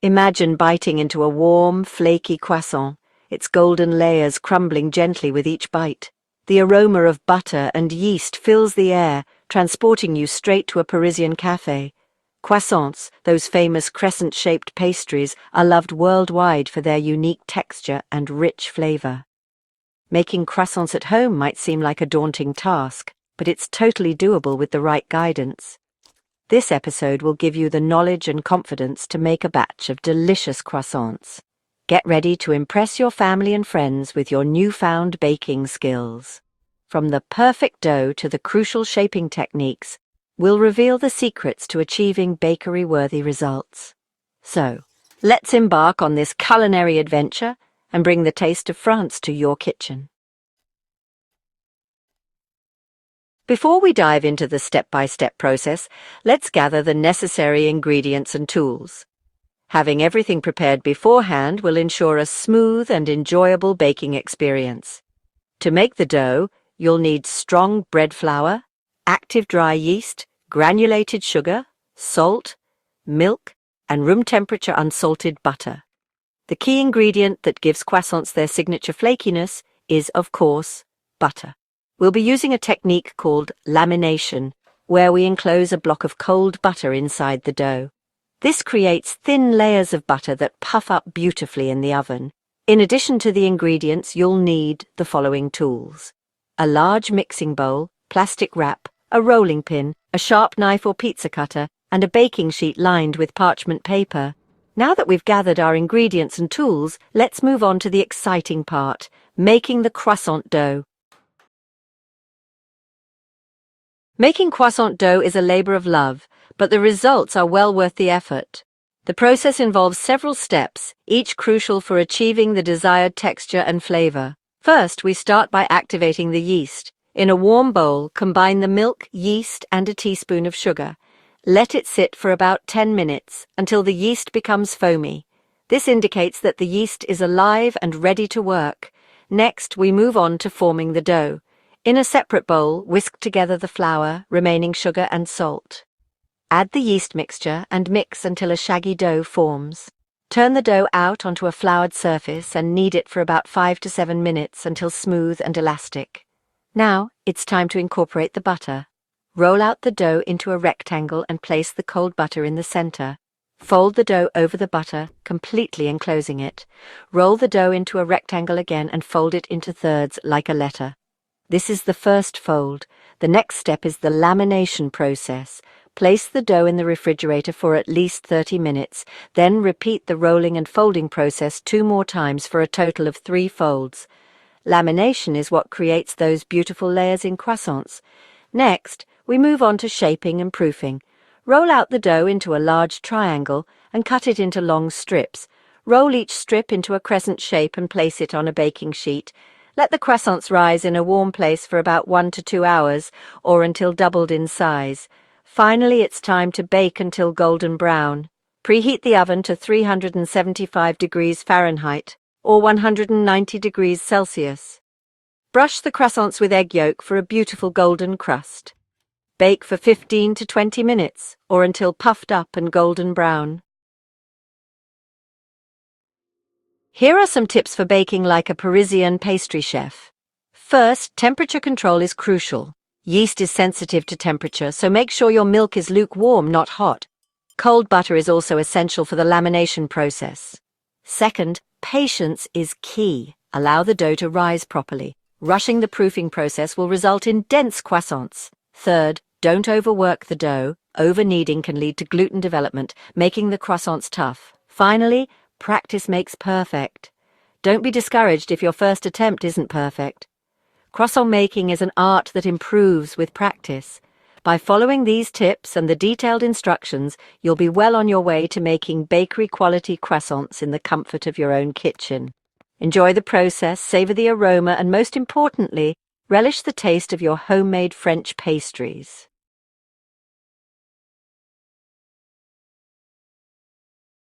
Imagine biting into a warm, flaky croissant, its golden layers crumbling gently with each bite. The aroma of butter and yeast fills the air, transporting you straight to a Parisian cafe. Croissants, those famous crescent-shaped pastries, are loved worldwide for their unique texture and rich flavor. Making croissants at home might seem like a daunting task, but it's totally doable with the right guidance. This episode will give you the knowledge and confidence to make a batch of delicious croissants. Get ready to impress your family and friends with your newfound baking skills. From the perfect dough to the crucial shaping techniques, we'll reveal the secrets to achieving bakery-worthy results. So, let's embark on this culinary adventure and bring the taste of France to your kitchen. Before we dive into the step-by-step process, let's gather the necessary ingredients and tools. Having everything prepared beforehand will ensure a smooth and enjoyable baking experience. To make the dough, you'll need strong bread flour, active dry yeast, granulated sugar, salt, milk, and room-temperature unsalted butter. The key ingredient that gives croissants their signature flakiness is, of course, butter. We'll be using a technique called lamination, where we enclose a block of cold butter inside the dough. This creates thin layers of butter that puff up beautifully in the oven. In addition to the ingredients, you'll need the following tools: a large mixing bowl, plastic wrap, a rolling pin, a sharp knife or pizza cutter, and a baking sheet lined with parchment paper. Now that we've gathered our ingredients and tools, let's move on to the exciting part, making the croissant dough. Making croissant dough is a labor of love, but the results are well worth the effort. The process involves several steps, each crucial for achieving the desired texture and flavor. First, we start by activating the yeast. In a warm bowl, combine the milk, yeast, and a teaspoon of sugar. Let it sit for about 10 minutes until the yeast becomes foamy. This indicates that the yeast is alive and ready to work. Next, we move on to forming the dough. In a separate bowl, whisk together the flour, remaining sugar and salt. Add the yeast mixture and mix until a shaggy dough forms. Turn the dough out onto a floured surface and knead it for about 5 to 7 minutes until smooth and elastic. Now, it's time to incorporate the butter. Roll out the dough into a rectangle and place the cold butter in the center. Fold the dough over the butter, completely enclosing it. Roll the dough into a rectangle again and fold it into thirds like a letter. This is the first fold. The next step is the lamination process. Place the dough in the refrigerator for at least 30 minutes, then repeat the rolling and folding process 2 more times for a total of 3 folds. Lamination is what creates those beautiful layers in croissants. Next, we move on to shaping and proofing. Roll out the dough into a large triangle and cut it into long strips. Roll each strip into a crescent shape and place it on a baking sheet. Let the croissants rise in a warm place for about 1 to 2 hours, or until doubled in size. Finally, it's time to bake until golden brown. Preheat the oven to 375 degrees Fahrenheit, or 190 degrees Celsius. Brush the croissants with egg yolk for a beautiful golden crust. Bake for 15 to 20 minutes, or until puffed up and golden brown. Here are some tips for baking like a Parisian pastry chef. First, temperature control is crucial. Yeast is sensitive to temperature, so make sure your milk is lukewarm, not hot. Cold butter is also essential for the lamination process. Second, patience is key. Allow the dough to rise properly. Rushing the proofing process will result in dense croissants. Third, don't overwork the dough. Over-kneading can lead to gluten development, making the croissants tough. Finally, practice makes perfect. Don't be discouraged if your first attempt isn't perfect. Croissant making is an art that improves with practice. By following these tips and the detailed instructions, you'll be well on your way to making bakery-quality croissants in the comfort of your own kitchen. Enjoy the process, savor the aroma, and most importantly, relish the taste of your homemade French pastries.